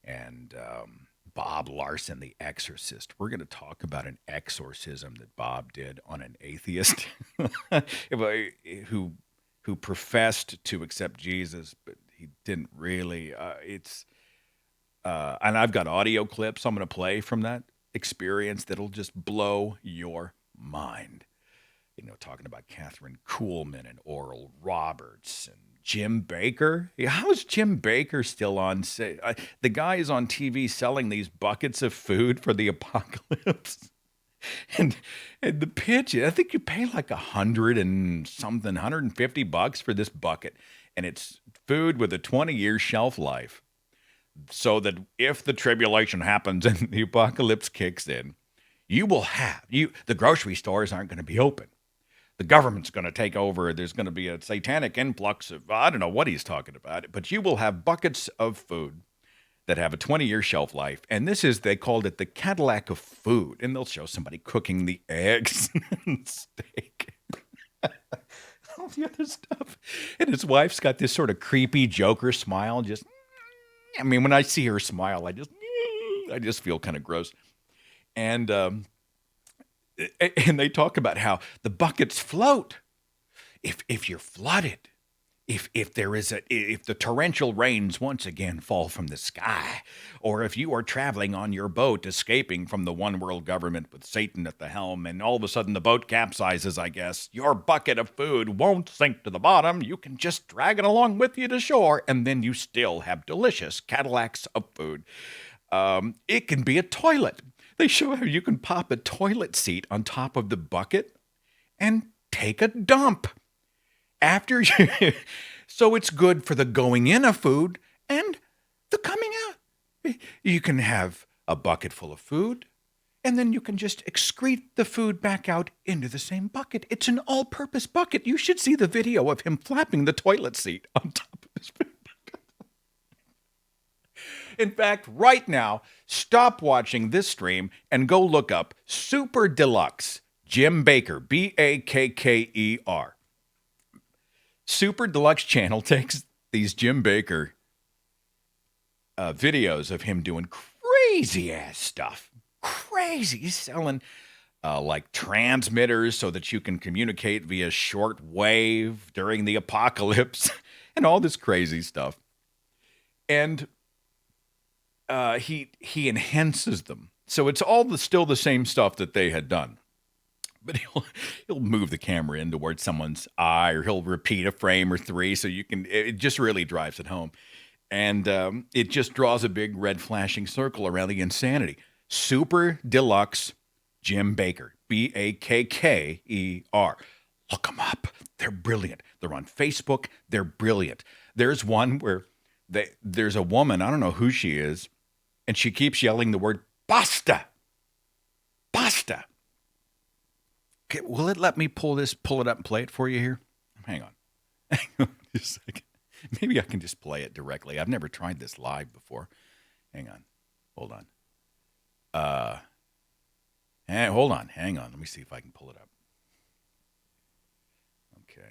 and Bob Larson, the exorcist. We're going to talk about an exorcism that Bob did on an atheist who professed to accept Jesus, but he didn't really. And I've got audio clips I'm going to play from that experience that'll just blow your mind. You know, talking about Catherine Kuhlman and Oral Roberts and Jim Baker. How is Jim Baker still on? The guy is on TV selling these buckets of food for the apocalypse. And the pitch, I think you pay like $100 and something, $150 for this bucket. And it's food with a 20-year shelf life. So that if the tribulation happens and the apocalypse kicks in, the grocery stores aren't going to be open. The government's going to take over. There's going to be a satanic influx of, I don't know what he's talking about, but you will have buckets of food that have a 20-year shelf life. And they called it the Cadillac of food. And they'll show somebody cooking the eggs and steak. All the other stuff. And his wife's got this sort of creepy Joker smile. I mean, when I see her smile, I just feel kind of gross. And they talk about how the buckets float if you're flooded, if the torrential rains once again fall from the sky, or if you are traveling on your boat escaping from the one world government with Satan at the helm, and all of a sudden the boat capsizes, I guess, your bucket of food won't sink to the bottom. You can just drag it along with you to shore, and then you still have delicious Cadillacs of food. It can be a toilet. They show how you can pop a toilet seat on top of the bucket and take a dump after you. So it's good for the going in of food and the coming out. You can have a bucket full of food, and then you can just excrete the food back out into the same bucket. It's an all-purpose bucket. You should see the video of him flapping the toilet seat on top of his food. In fact, right now, stop watching this stream and go look up Super Deluxe Jim Baker, Bakker. Super Deluxe channel takes these Jim Baker videos of him doing crazy ass stuff. Crazy. He's selling like transmitters so that you can communicate via short wave during the apocalypse and all this crazy stuff. And he enhances them. So it's all still the same stuff that they had done. But he'll move the camera in towards someone's eye, or he'll repeat a frame or three, so it just really drives it home. And it just draws a big red flashing circle around the insanity. Super Deluxe Jim Baker, Bakker. Look them up. They're brilliant. They're on Facebook. They're brilliant. There's one where there's a woman, I don't know who she is, and she keeps yelling the word pasta. Pasta. Okay, will it let me pull it up and play it for you here? Hang on. Just a second. Maybe I can just play it directly. I've never tried this live before. Hang on. Hold on. Hold on. Hang on. Let me see if I can pull it up. Okay.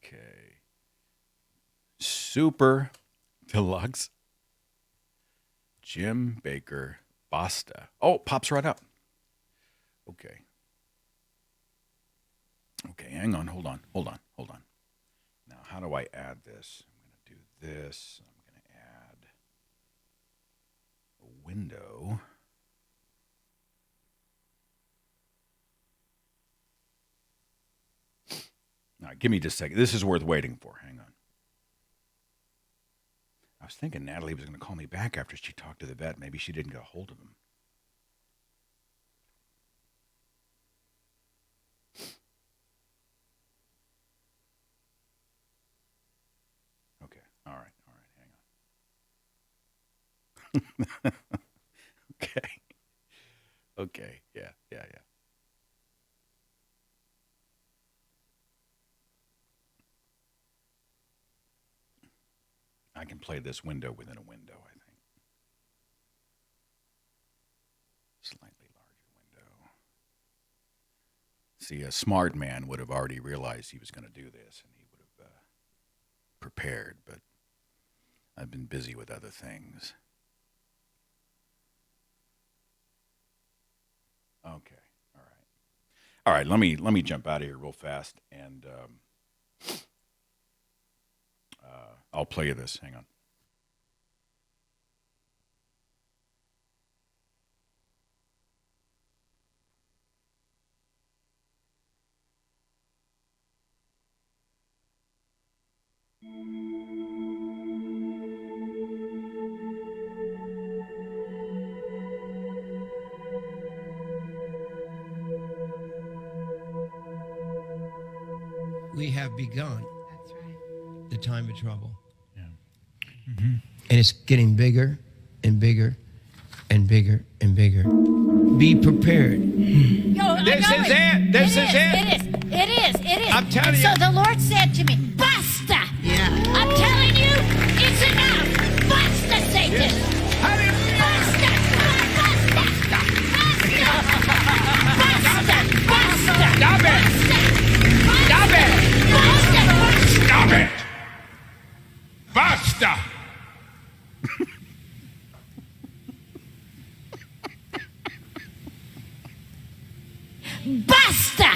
Okay. Super Deluxe Jim Baker Pasta. Oh, it pops right up. Okay. Okay, hang on. Hold on. Now, how do I add this? I'm going to do this. I'm going to add a window. Now, give me just a second. This is worth waiting for. Hang on. I was thinking Natalie was going to call me back after she talked to the vet. Maybe she didn't get a hold of him. Okay. All right. Hang on. Okay. Yeah. I can play this window within a window, I think. Slightly larger window. See, a smart man would have already realized he was going to do this, and he would have prepared, but I've been busy with other things. Okay, all right. Let me jump out of here real fast, and I'll play you this. Hang on. We have begun That's right. the time of trouble. Yeah. And it's getting bigger and bigger and bigger and bigger. Be prepared. This is it. This is it. It is. I'm telling and you. So the Lord said to me, basta. Yeah. I'm telling you, it's enough. Basta, Satan. Hallelujah. Basta. Basta. Stop it. Stop it. Stop it! Basta! Basta.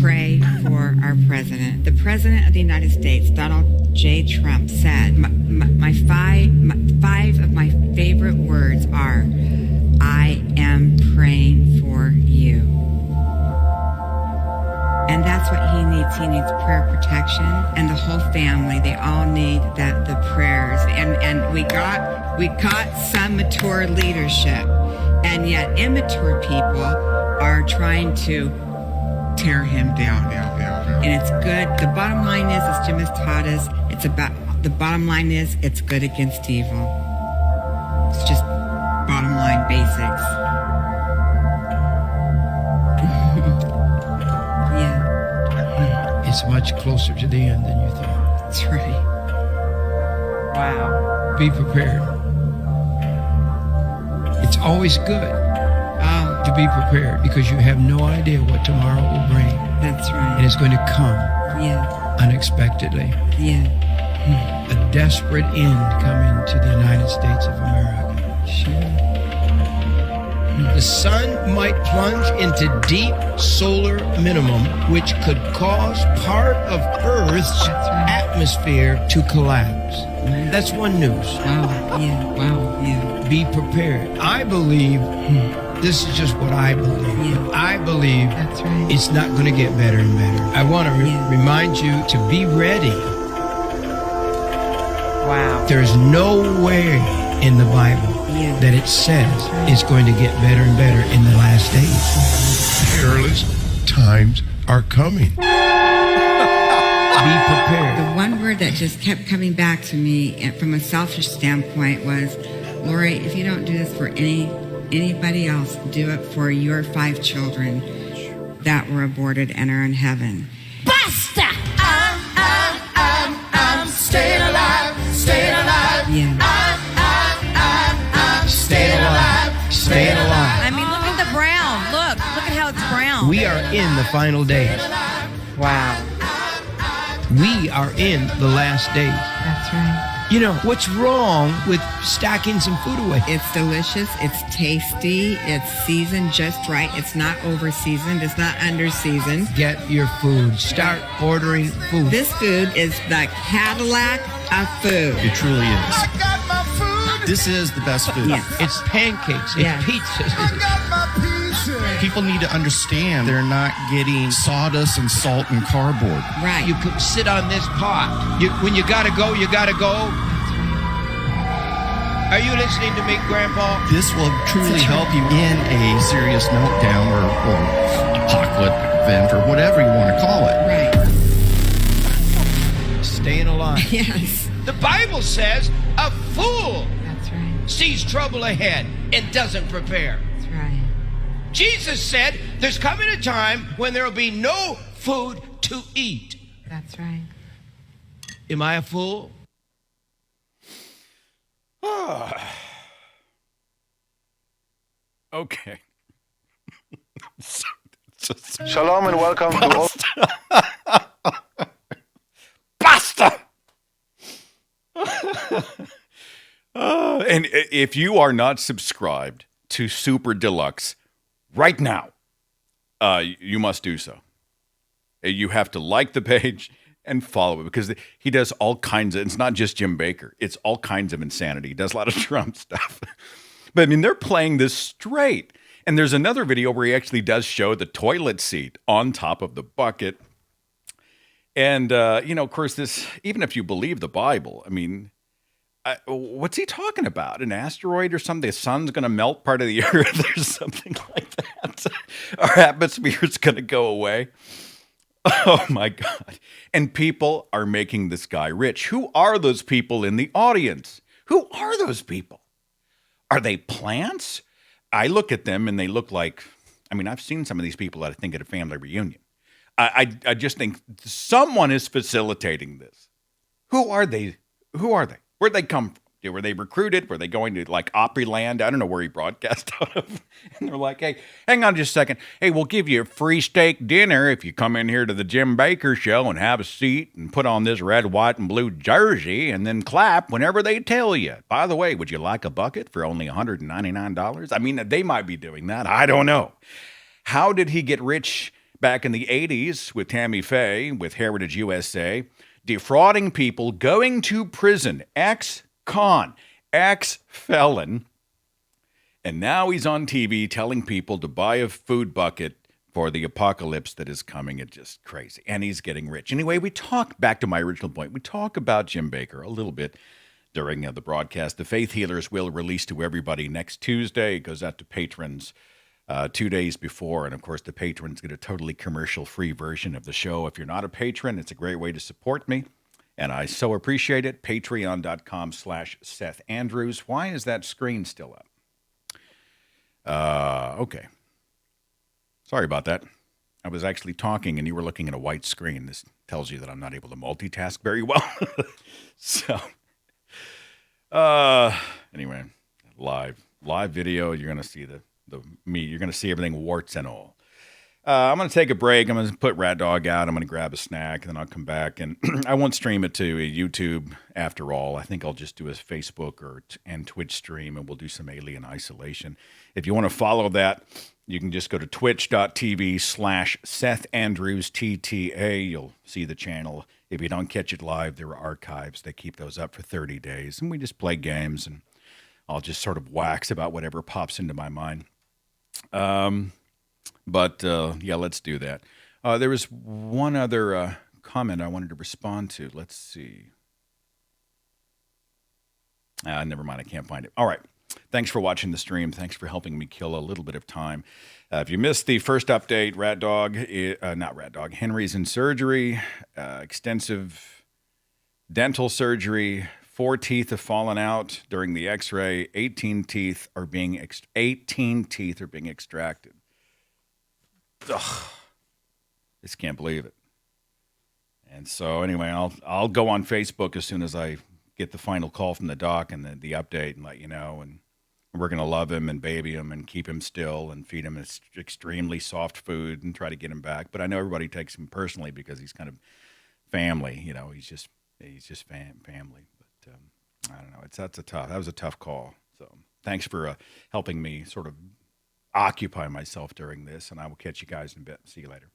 Pray for our president. The president of the United States, Donald J. Trump, said, five of my favorite words are, I am praying for you. And that's what he needs. He needs prayer protection, and the whole family. They all need the prayers. And we got some mature leadership, and yet immature people are trying to tear him down. And it's good. The bottom line is, as Jim has taught us, the bottom line is it's good against evil. It's just bottom line basics. It's much closer to the end than you thought. That's right. Wow. Be prepared. It's always good to be prepared because you have no idea what tomorrow will bring. That's right. And it's going to come Yeah. unexpectedly. Yeah. A desperate end coming to the United States of America. Sure. The sun might plunge into deep solar minimum, which could cause part of Earth's That's right. atmosphere to collapse. That's one news. Wow. Yeah. Wow. Yeah. Be prepared. I believe, this is just what I believe. Yeah. I believe That's right. it's not going to get better and better. I want to remind you to be ready. Wow. There's nowhere in the Bible that it says it's going to get better and better in the last days. Perilous times are coming. Be prepared. The one word that just kept coming back to me and from a selfish standpoint was, Lori, if you don't do this for anybody else, do it for your 5 children that were aborted and are in heaven. Basta. Stay alive, stay alive, Yeah. stay alive, stay alive. I mean, look at the brown. Look at how it's brown. We are in the final days. Wow. We are in the last days. That's right. You know, what's wrong with stacking some food away? It's delicious. It's tasty. It's seasoned just right. It's not over seasoned. It's not under seasoned. Get your food. Start ordering food. This food is the Cadillac of food. It truly is. I got my food. This is the best food. Yeah. It's pancakes. It's Yeah. pizzas. I got my pizza. People need to understand they're not getting sawdust and salt and cardboard. Right. You could sit on this pot. When you gotta go, you gotta go. Are you listening to me, Grandpa? This will truly help you in a serious meltdown or apocalyptic event or whatever you want to call it. Right. Staying alive. Yes. The Bible says a fool That's right. sees trouble ahead and doesn't prepare. That's right. Jesus said there's coming a time when there will be no food to eat. That's right. Am I a fool? Okay. Shalom and welcome to all. Basta! And if you are not subscribed to Super Deluxe right now, you must do so. You have to like the page and follow it because he does all kinds of, it's not just Jim Baker. It's all kinds of insanity. He does a lot of Trump stuff. But I mean, they're playing this straight. And there's another video where he actually does show the toilet seat on top of the bucket. And, of course, this, even if you believe the Bible, I mean, what's he talking about? An asteroid or something? The sun's going to melt part of the earth or something like that. Our atmosphere's going to go away. Oh, my God. And people are making this guy rich. Who are those people in the audience? Who are those people? Are they plants? I look at them and they look like, I mean, I've seen some of these people that I think at a family reunion. I just think someone is facilitating this. Who are they? Who are they? Where'd they come from? Were they recruited? Were they going to like Opryland? I don't know where he broadcast out of. And they're like, hey, hang on just a second. Hey, we'll give you a free steak dinner if you come in here to the Jim Baker show and have a seat and put on this red, white, and blue jersey and then clap whenever they tell you. By the way, would you like a bucket for only $199? I mean, they might be doing that. I don't know. How did he get rich back in the 80s with Tammy Faye, with Heritage USA, defrauding people, going to prison, ex-con, ex-felon, and now he's on TV telling people to buy a food bucket for the apocalypse that is coming. It's just crazy. And he's getting rich. Anyway, we talk, back to my original point, we talk about Jim Baker a little bit during the broadcast. The Faith Healers will release to everybody next Tuesday. It goes out to patrons 2 days before. And, of course, the patrons get a totally commercial-free version of the show. If you're not a patron, it's a great way to support me. And I so appreciate it. Patreon.com/Seth Andrews. Why is that screen still up? Okay. Sorry about that. I was actually talking and you were looking at a white screen. This tells you that I'm not able to multitask very well. So, anyway, live video. You're going to see the me. You're going to see everything warts and all. I'm going to take a break. I'm going to put Rat Dog out. I'm going to grab a snack, and then I'll come back. And I won't stream it to YouTube after all. I think I'll just do a Facebook and Twitch stream, and we'll do some Alien Isolation. If you want to follow that, you can just go to twitch.tv/Seth Andrews TTA. You'll see the channel. If you don't catch it live, there are archives. They keep those up for 30 days. And we just play games, and I'll just sort of wax about whatever pops into my mind. But let's do that. There was one other comment I wanted to respond to. Let's see. Never mind. I can't find it. All right. Thanks for watching the stream. Thanks for helping me kill a little bit of time. If you missed the first update, Henry's in surgery, extensive dental surgery. 4 teeth have fallen out during the x-ray. 18 teeth are being extracted. Ugh. Just can't believe it. And so anyway, I'll go on Facebook as soon as I get the final call from the doc and the update and let you know. And we're going to love him and baby him and keep him still and feed him extremely soft food and try to get him back. But I know everybody takes him personally because he's kind of family. You know, he's just family. But I don't know. That was a tough call. So thanks for helping me sort of occupy myself during this, and I will catch you guys in a bit. See you later.